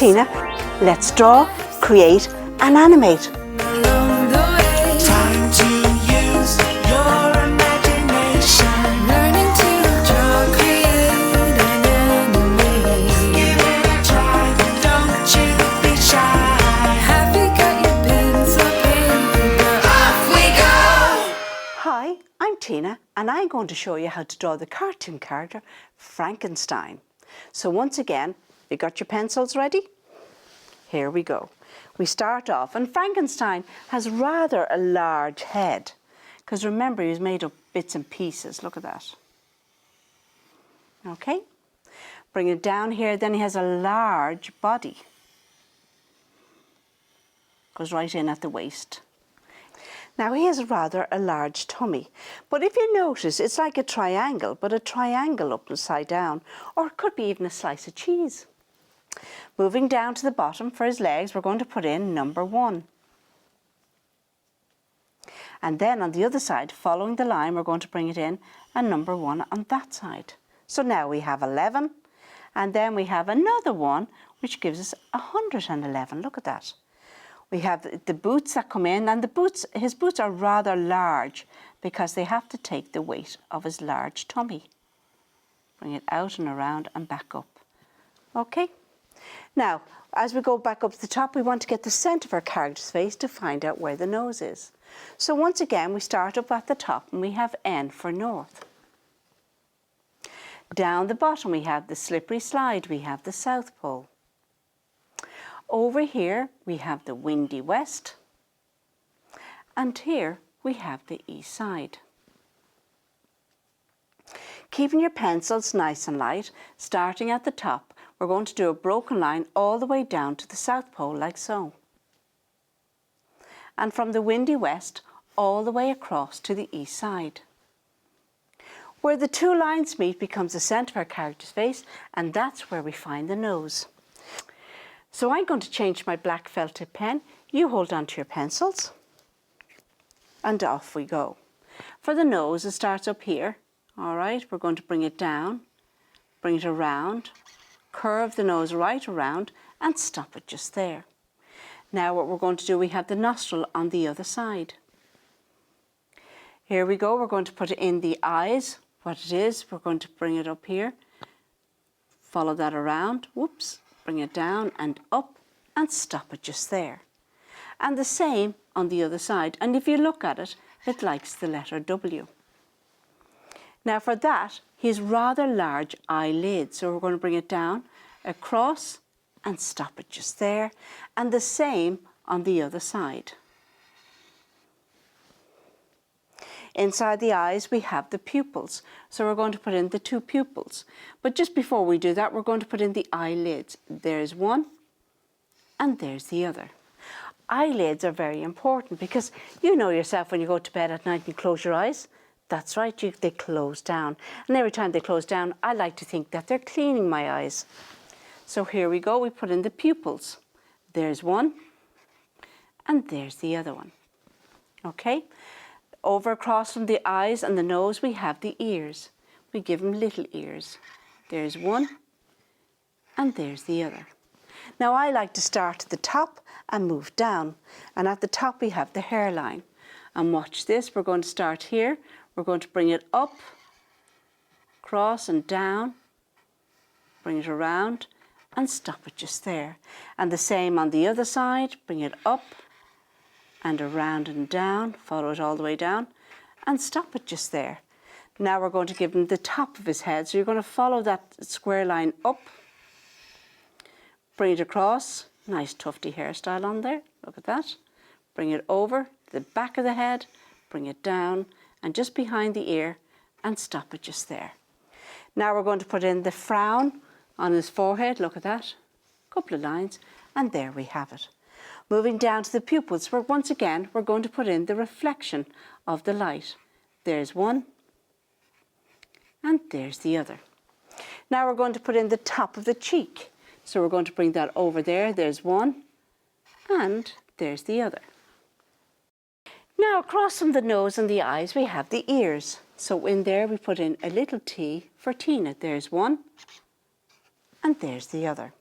Tina. Let's draw, create and animate. Time to use your imagination. Learning to draw, create and animate. Give it a try, don't you be shy. Have you got your pencil, paper? Off we go! Hi, I'm Tina and I'm going to show you how to draw the cartoon character Frankenstein. So once again, you got your pencils ready? Here we go. We start off, and Frankenstein has rather a large head, because remember he was made of bits and pieces. Look at that. Okay, bring it down here. Then he has a large body. Goes right in at the waist. Now he has rather a large tummy, but if you notice it's like a triangle, but a triangle upside down, or it could be even a slice of cheese. Moving down to the bottom for his legs, we're going to put in number 1. And then on the other side, following the line, we're going to bring it in a number 1 on that side. So now we have 11, and then we have another one, which gives us 111. Look at that. We have the boots that come in, and the boots, his boots are rather large because they have to take the weight of his large tummy. Bring it out and around and back up. Okay. Now, as we go back up to the top, we want to get the centre of our character's face to find out where the nose is. So once again, we start up at the top and we have N for north. Down the bottom, we have the slippery slide, we have the South Pole. Over here, we have the windy west. And here, we have the east side. Keeping your pencils nice and light, starting at the top, we're going to do a broken line all the way down to the South Pole, like so. And from the windy west, all the way across to the east side. Where the two lines meet becomes the centre of our character's face, and that's where we find the nose. So I'm going to change my black felt tip pen. You hold on to your pencils. And off we go. For the nose, it starts up here. All right, we're going to bring it down, bring it around, curve the nose right around and stop it just there. Now what we're going to do, we have the nostril on the other side. Here we go, we're going to put in the eyes, what it is, we're going to bring it up here, follow that around, whoops, bring it down and up and stop it just there. And the same on the other side, and if you look at it, it likes the letter W. Now for that, he has rather large eyelids, so we're going to bring it down, across and stop it just there, and the same on the other side. Inside the eyes we have the pupils, so we're going to put in the 2 pupils. But just before we do that, we're going to put in the eyelids. There's one and there's the other. Eyelids are very important because you know yourself when you go to bed at night and you close your eyes. That's right, they close down. And every time they close down, I like to think that they're cleaning my eyes. So here we go, we put in the pupils. There's one, and there's the other one. Okay, over across from the eyes and the nose, we have the ears. We give them little ears. There's one, and there's the other. Now I like to start at the top and move down. And at the top we have the hairline. And watch this, we're going to start here. We're going to bring it up, cross and down, bring it around and stop it just there. And the same on the other side, bring it up and around and down, follow it all the way down and stop it just there. Now we're going to give him the top of his head. So you're going to follow that square line up, bring it across, nice tufty hairstyle on there, look at that. Bring it over to the back of the head, bring it down and just behind the ear and stop it just there. Now we're going to put in the frown on his forehead, look at that, a couple of lines, and there we have it. Moving down to the pupils, where once again we're going to put in the reflection of the light. There's one, and there's the other. Now we're going to put in the top of the cheek. So we're going to bring that over there, there's one, and there's the other. Now across from the nose and the eyes we have the ears. So in there we put in a little T for Tina. There's one and there's the other.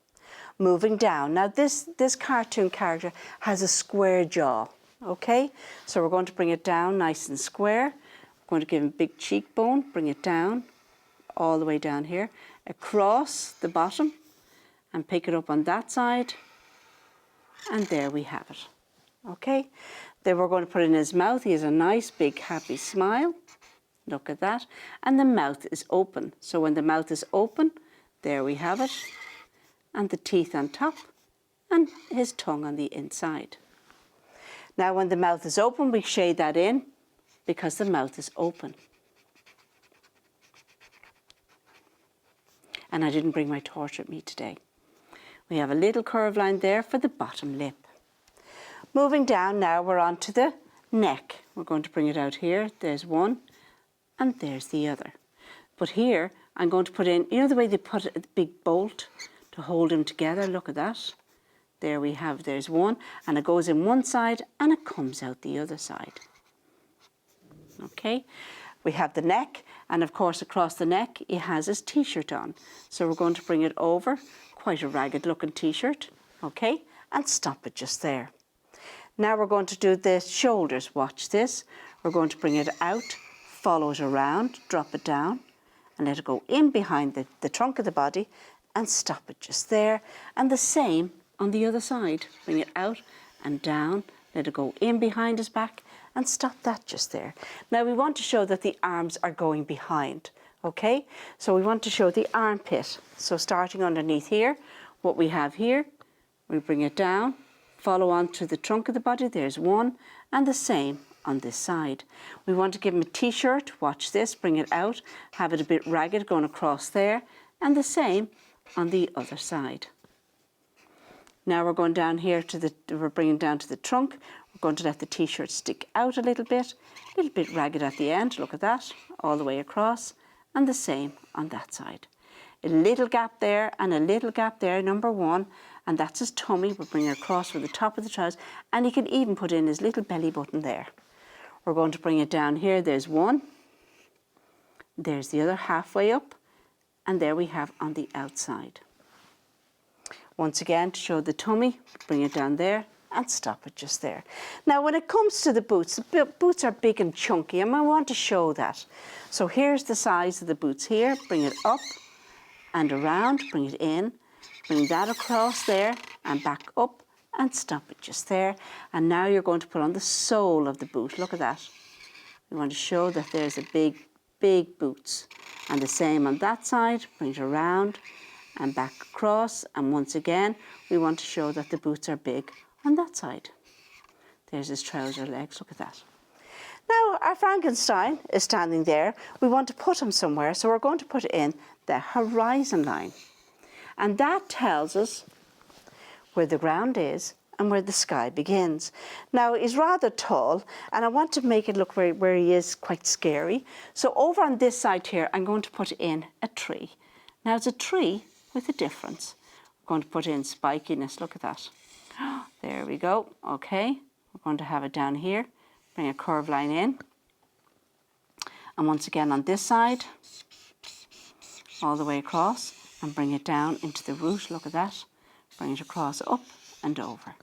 Moving down. Now this cartoon character has a square jaw, okay? So we're going to bring it down nice and square. We're going to give him a big cheekbone, bring it down, all the way down here, across the bottom, and pick it up on that side, and there we have it, okay? Then we're going to put in his mouth. He has a nice big happy smile. Look at that. And the mouth is open. So when the mouth is open, there we have it. And the teeth on top and his tongue on the inside. Now when the mouth is open, we shade that in because the mouth is open. And I didn't bring my torch with me today. We have a little curved line there for the bottom lip. Moving down now, we're on to the neck. We're going to bring it out here. There's one and there's the other. But here I'm going to put in, you know the way they put a big bolt to hold them together? Look at that. There we have, there's one, and it goes in one side and it comes out the other side. Okay, we have the neck, and of course across the neck he has his t-shirt on. So we're going to bring it over, quite a ragged looking t-shirt, okay, and stop it just there. Now we're going to do the shoulders. Watch this. We're going to bring it out, follow it around, drop it down, and let it go in behind the trunk of the body and stop it just there. And the same on the other side. Bring it out and down, let it go in behind his back and stop that just there. Now we want to show that the arms are going behind, okay? So we want to show the armpit. So starting underneath here, what we have here, we bring it down, follow on to the trunk of the body, there's one, and the same on this side. We want to give him a t-shirt, watch this, bring it out, have it a bit ragged going across there, and the same on the other side. Now we're going down here we're bringing down to the trunk. We're going to let the t-shirt stick out a little bit ragged at the end, look at that, all the way across, and the same on that side. A little gap there and a little gap there, number one, and that's his tummy. We'll bring it across for the top of the trousers, and he can even put in his little belly button there. We're going to bring it down here, there's one, there's the other halfway up, and there we have on the outside. Once again, to show the tummy, bring it down there and stop it just there. Now when it comes to the boots are big and chunky, and I want to show that. So here's the size of the boots here, bring it up and around, bring it in, bring that across there and back up and stop it just there. And now you're going to put on the sole of the boot, look at that. We want to show that there's a big boots. And the same on that side, bring it around and back across, and once again we want to show that the boots are big on that side. There's his trouser legs, look at that. Now our Frankenstein is standing there. We want to put him somewhere, so we're going to put in the horizon line, and that tells us where the ground is and where the sky begins. Now he's rather tall, and I want to make it look where he is quite scary. So over on this side here I'm going to put in a tree. Now it's a tree with a difference. We're going to put in spikiness, look at that. There we go, okay. We're going to have it down here, bring a curved line in. And once again on this side, all the way across, and bring it down into the root, look at that. Bring it across, up and over.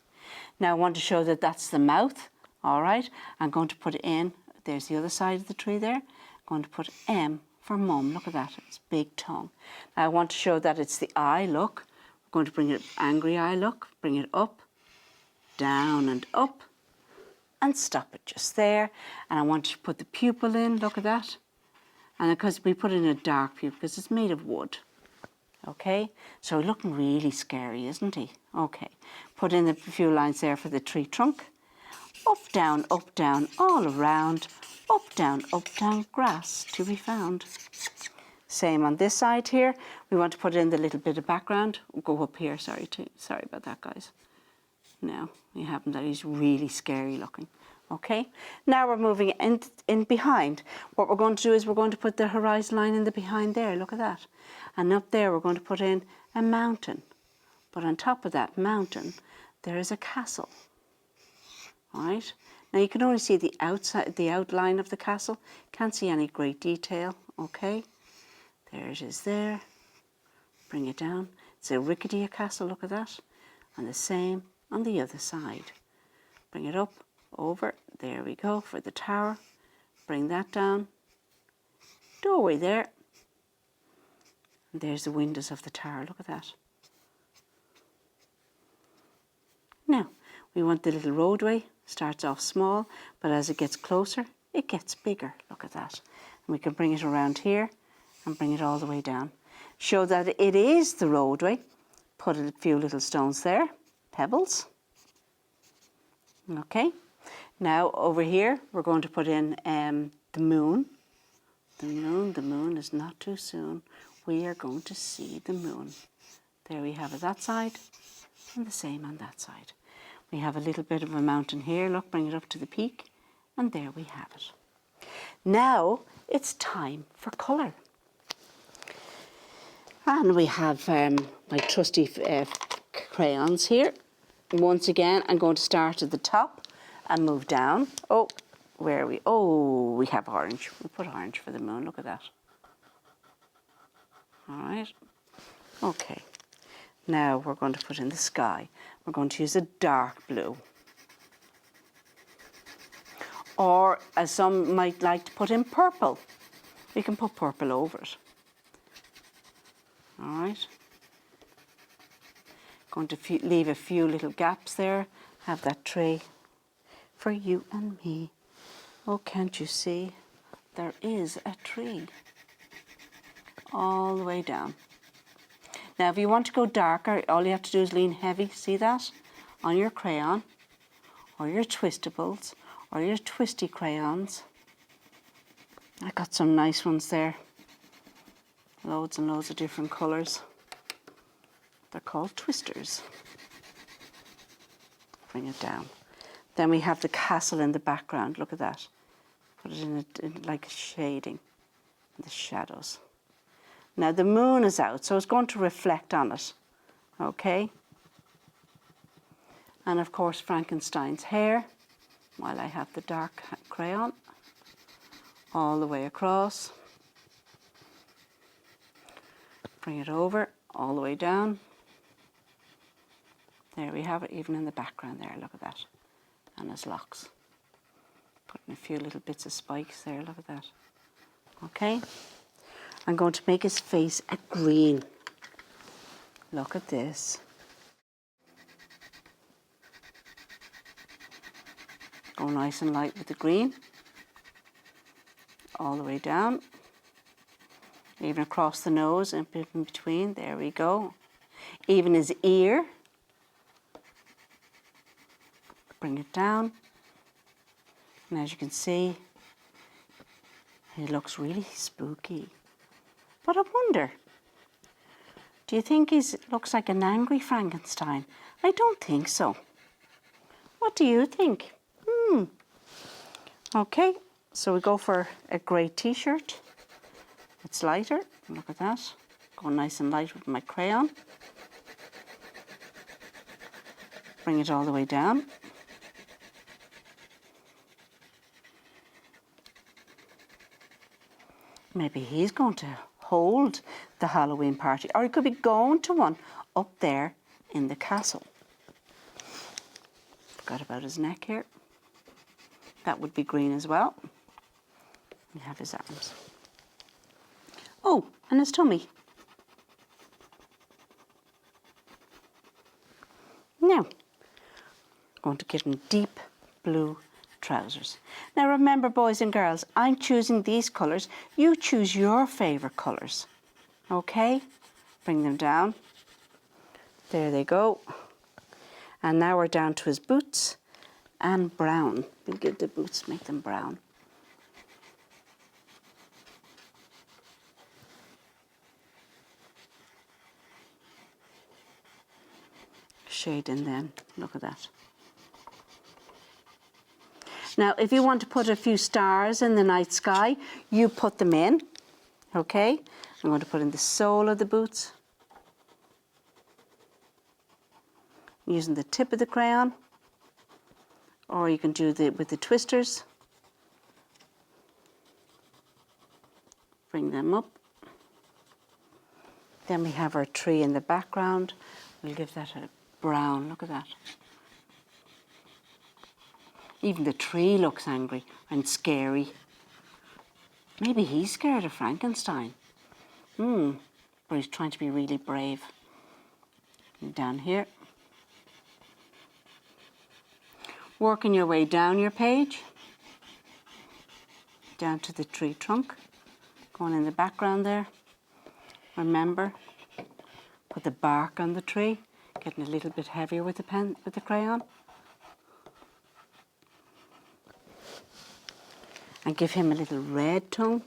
Now I want to show that that's the mouth, all right. I'm going to put it in, there's the other side of the tree there. I'm going to put M for mum, look at that, it's big tongue. Now I want to show that it's the eye, look. We're going to bring it, angry eye, look, bring it up, down and up, and stop it just there. And I want to put the pupil in, look at that. And because we put in a dark pupil, because it's made of wood. Okay, so looking really scary, isn't he? Okay, put in a few lines there for the tree trunk. Up, down, all around. Up, down, grass to be found. Same on this side here. We want to put in the little bit of background. We'll go up here, sorry about that, guys. No, we haven't, that is really scary looking. Okay, now we're moving in behind. What we're going to do is we're going to put the horizon line in the behind there, look at that. And up there we're going to put in a mountain. But on top of that mountain, there is a castle. All right, now you can only see the outside, the outline of the castle. Can't see any great detail, okay. There it is there. Bring it down. It's a rickety castle, look at that. And the same on the other side. Bring it up, over, there we go for the tower. Bring that down. Doorway there. And there's the windows of the tower, look at that. Now, we want the little roadway, starts off small, but as it gets closer, it gets bigger, look at that. And we can bring it around here and bring it all the way down. Show that it is the roadway. Put a few little stones there, pebbles. Okay, now over here, we're going to put in the moon. The moon is not too soon. We are going to see the moon. There we have it that side, and the same on that side. We have a little bit of a mountain here. Look, bring it up to the peak, and there we have it. Now it's time for colour. And we have my trusty crayons here. Once again, I'm going to start at the top and move down. Oh, where are we? Oh, we have orange. We put orange for the moon. Look at that. All right. Okay. Now we're going to put in the sky. We're going to use a dark blue. Or, as some might like to put in, purple. We can put purple over it. All right. Going to leave a few little gaps there. Have that tray for you and me. Oh, can't you see? There is a tree all the way down. Now, if you want to go darker, all you have to do is lean heavy, see that? On your crayon, or your twistables, or your twisty crayons. I got some nice ones there. Loads and loads of different colours. They're called twisters. Bring it down. Then we have the castle in the background. Look at that. Put it in like a shading, in the shadows. Now the moon is out, so it's going to reflect on it. Okay? And of course Frankenstein's hair, while I have the dark crayon, all the way across. Bring it over, all the way down. There we have it, even in the background there, look at that. And his locks. Putting a few little bits of spikes there, look at that. Okay? I'm going to make his face a green. Look at this. Go nice and light with the green. All the way down. Even across the nose and in between, there we go. Even his ear. Bring it down. And as you can see, he looks really spooky. But I wonder, do you think he looks like an angry Frankenstein? I don't think so. What do you think? Okay, so we go for a grey t-shirt. It's lighter, look at that. Go nice and light with my crayon. Bring it all the way down. Maybe he's going to hold the Halloween party, or he could be going to one up there in the castle. Forgot about his neck here. That would be green as well. We have his arms. Oh, and his tummy. Now, I'm going to get him deep blue trousers. Now remember, boys and girls, I'm choosing these colours. You choose your favourite colours. Okay? Bring them down. There they go. And now we're down to his boots and brown. We'll give the boots, make them brown. Shade in then, look at that. Now, if you want to put a few stars in the night sky, you put them in, okay? I'm going to put in the sole of the boots. Using the tip of the crayon, or you can do it with the twisters. Bring them up. Then we have our tree in the background. We'll give that a brown. Look at that. Even the tree looks angry and scary. Maybe he's scared of Frankenstein. But he's trying to be really brave. And down here. Working your way down your page. Down to the tree trunk. Going in the background there. Remember, put the bark on the tree. Getting a little bit heavier with the pen, with the crayon. And give him a little red tongue.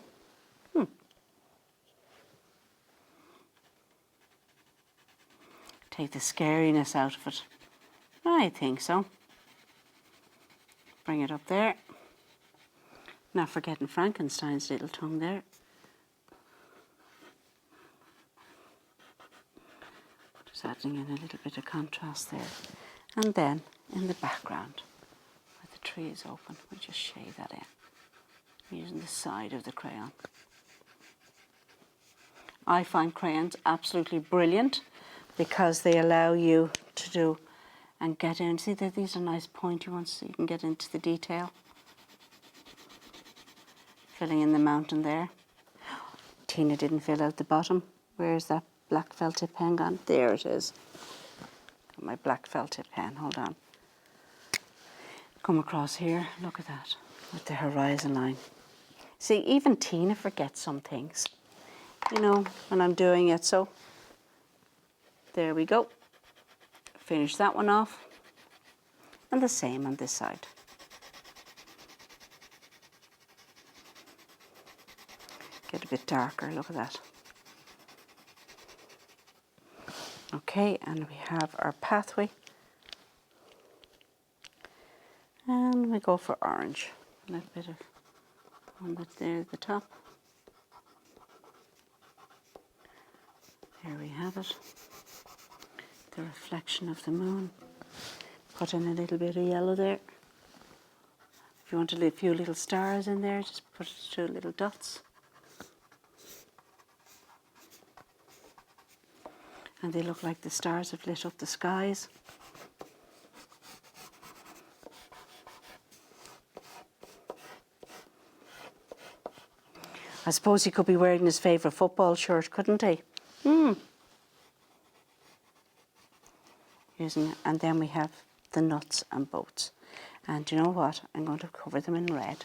Take the scariness out of it. I think so. Bring it up there. Not forgetting Frankenstein's little tongue there. Just adding in a little bit of contrast there. And then in the background, where the tree is open, we'll just shade that in, using the side of the crayon. I find crayons absolutely brilliant because they allow you to do and get in. See that these are nice pointy ones so you can get into the detail. Filling in the mountain there. Tina didn't fill out the bottom. Where's that black felt tip pen gone? There it is. Got my black felt tip pen, hold on. Come across here, look at that, with the horizon line. See, even Tina forgets some things, you know, when I'm doing it, so there we go. Finish that one off. And the same on this side. Get a bit darker, look at that. Okay, and we have our pathway. And we go for orange. A little bit of one bit there at the top. There we have it. The reflection of the moon. Put in a little bit of yellow there. If you want a few little stars in there, just put it 2 little dots. And they look like the stars have lit up the skies. I suppose he could be wearing his favourite football shirt, couldn't he? And then we have the nuts and bolts. And you know what? I'm going to cover them in red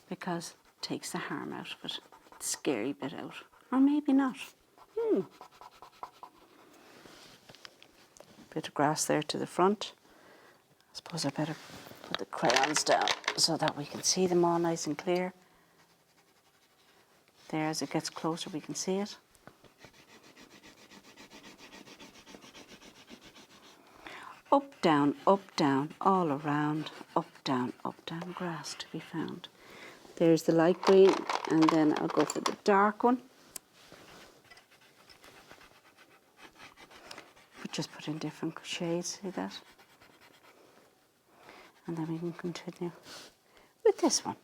because it takes the harm out of it. The scary bit out. Or maybe not. Bit of grass there to the front. I suppose I better put the crayons down so that we can see them all nice and clear. There, as it gets closer, we can see it. Up, down, all around, up, down, grass to be found. There's the light green, and then I'll go for the dark one. But just put in different shades, see that? And then we can continue with this one.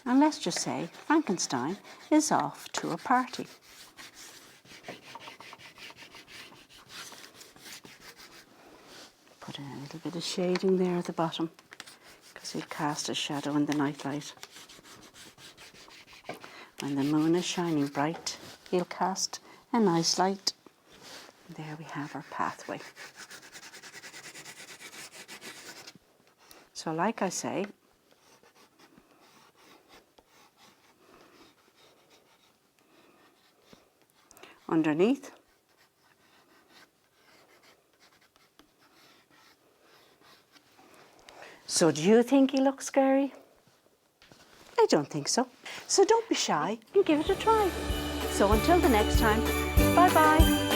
And let's just say Frankenstein is off to a party. Put in a little bit of shading there at the bottom because he'll cast a shadow in the night light. When the moon is shining bright, he'll cast a nice light. And there we have our pathway. So like I say, underneath, so do you think he looks scary? I don't think so. So don't be shy and give it a try. So until the next time, bye bye.